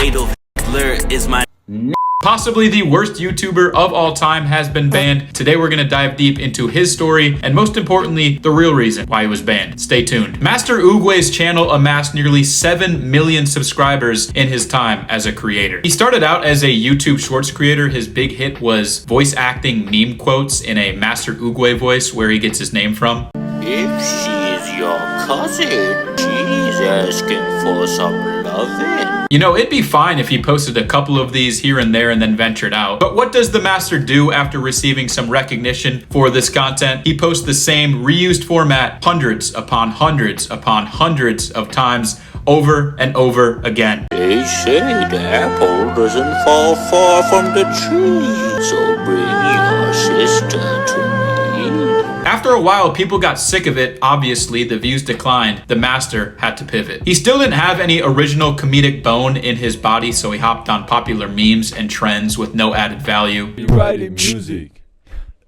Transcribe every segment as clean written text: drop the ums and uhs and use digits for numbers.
Adolf Hitler is my... Possibly the worst YouTuber of all time has been banned. Today we're gonna dive deep into his story and most importantly, the real reason why he was banned. Stay tuned. Master Oogway's channel amassed nearly 7 million subscribers in his time as a creator. He started out as a YouTube Shorts creator. His big hit was voice acting meme quotes in a Master Oogway voice where he gets his name from. If she is your cousin, she's asking for some loving. You know, it'd be fine if he posted a couple of these here and there and then ventured out. But what does the master do after receiving some recognition for this content? He posts the same reused format hundreds upon hundreds upon hundreds of times over and over again. They say the apple doesn't fall far from the tree, so bring your sister to me. After a while, people got sick of it. Obviously, the views declined. The master had to pivot. He still didn't have any original comedic bone in his body, so he hopped on popular memes and trends with no added value. You writing music,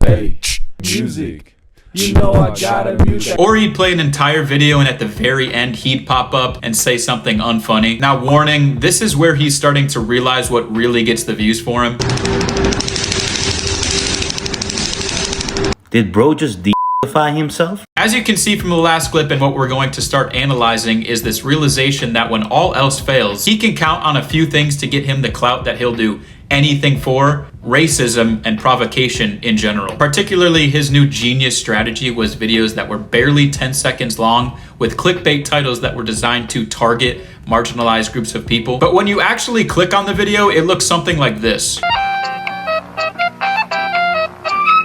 hey, music. You know I gotta music. Or he'd play an entire video and at the very end he'd pop up and say something unfunny. Now warning, this is where he's starting to realize what really gets the views for him. Did bro just de-ify himself? As you can see from the last clip, and what we're going to start analyzing is this realization that when all else fails, he can count on a few things to get him the clout that he'll do anything for: racism and provocation in general. Particularly his new genius strategy was videos that were barely 10 seconds long with clickbait titles that were designed to target marginalized groups of people. But when you actually click on the video, it looks something like this.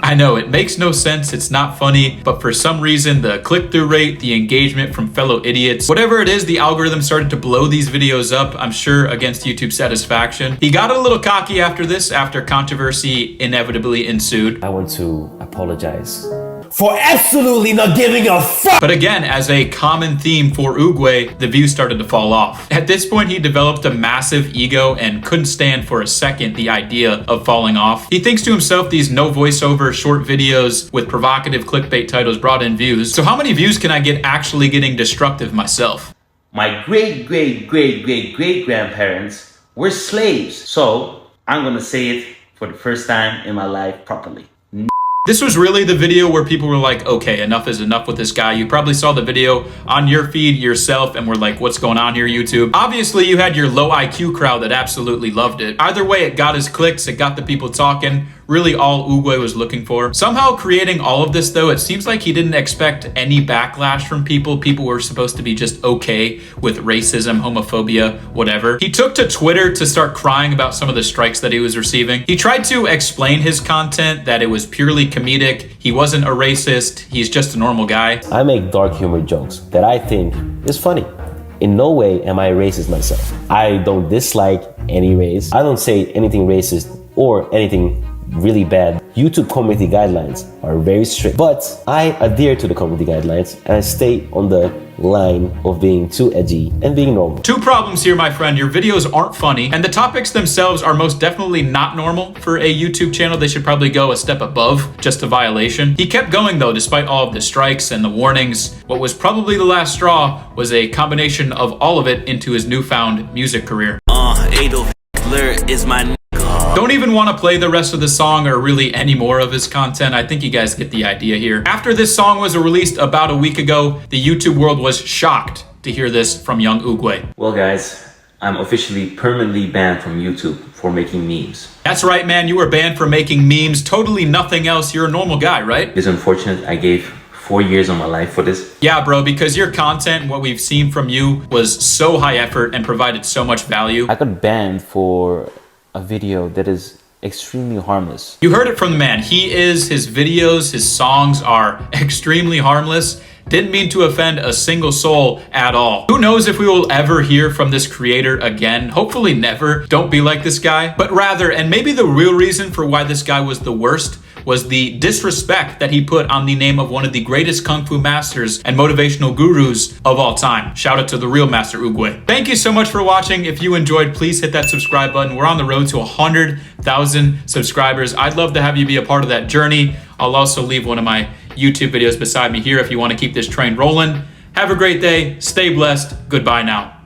I know, it makes no sense, it's not funny, but for some reason, the click-through rate, the engagement from fellow idiots, whatever it is, the algorithm started to blow these videos up, I'm sure against YouTube's satisfaction. He got a little cocky after this, after controversy inevitably ensued. I want to apologize for absolutely not giving a fuck. But again, as a common theme for Oogway, the views started to fall off. At this point, he developed a massive ego and couldn't stand for a second the idea of falling off. He thinks to himself, these no voiceover short videos with provocative clickbait titles brought in views. So how many views can I get actually getting destructive myself? My great-great-great-great-great-grandparents were slaves. So I'm gonna say it for the first time in my life properly. This was really the video where people were like, okay, enough is enough with this guy. You probably saw the video on your feed yourself and were like, what's going on here, YouTube? Obviously, you had your low IQ crowd that absolutely loved it. Either way, it got his clicks, it got the people talking. Really all Oogway was looking for. Somehow creating all of this though, it seems like he didn't expect any backlash from people. People were supposed to be just okay with racism, homophobia, whatever. He took to Twitter to start crying about some of the strikes that he was receiving. He tried to explain his content, that it was purely comedic. He wasn't a racist, he's just a normal guy. I make dark humor jokes that I think is funny. In no way am I racist myself. I don't dislike any race. I don't say anything racist or anything really bad. YouTube community guidelines are very strict, but I adhere to the community guidelines and I stay on the line of being too edgy and being normal. Two problems here, my friend. Your videos aren't funny, and the topics themselves are most definitely not normal for a YouTube channel. They should probably go a step above just a violation. He kept going though, despite all of the strikes and the warnings. What was probably the last straw was a combination of all of it into his newfound music career. Adolf Hitler is my... Don't even want to play the rest of the song or really any more of his content. I think you guys get the idea here. After this song was released about a week ago, the YouTube world was shocked to hear this from young Oogway. Well guys, I'm officially permanently banned from YouTube for making memes. That's right, man. You were banned for making memes. Totally nothing else. You're a normal guy, right? It's unfortunate I gave 4 years of my life for this. Yeah, bro, because your content, what we've seen from you, was so high effort and provided so much value. I got banned for a video that is extremely harmless. You heard it from the man. His videos, his songs are extremely harmless. Didn't mean to offend a single soul at all. Who knows if we will ever hear from this creator again? Hopefully never. Don't be like this guy. But rather, and maybe the real reason for why this guy was the worst, was the disrespect that he put on the name of one of the greatest Kung Fu masters and motivational gurus of all time. Shout out to the real Master Oogway. Thank you so much for watching. If you enjoyed, please hit that subscribe button. We're on the road to 100,000 subscribers. I'd love to have you be a part of that journey. I'll also leave one of my YouTube videos beside me here if you want to keep this train rolling. Have a great day. Stay blessed. Goodbye now.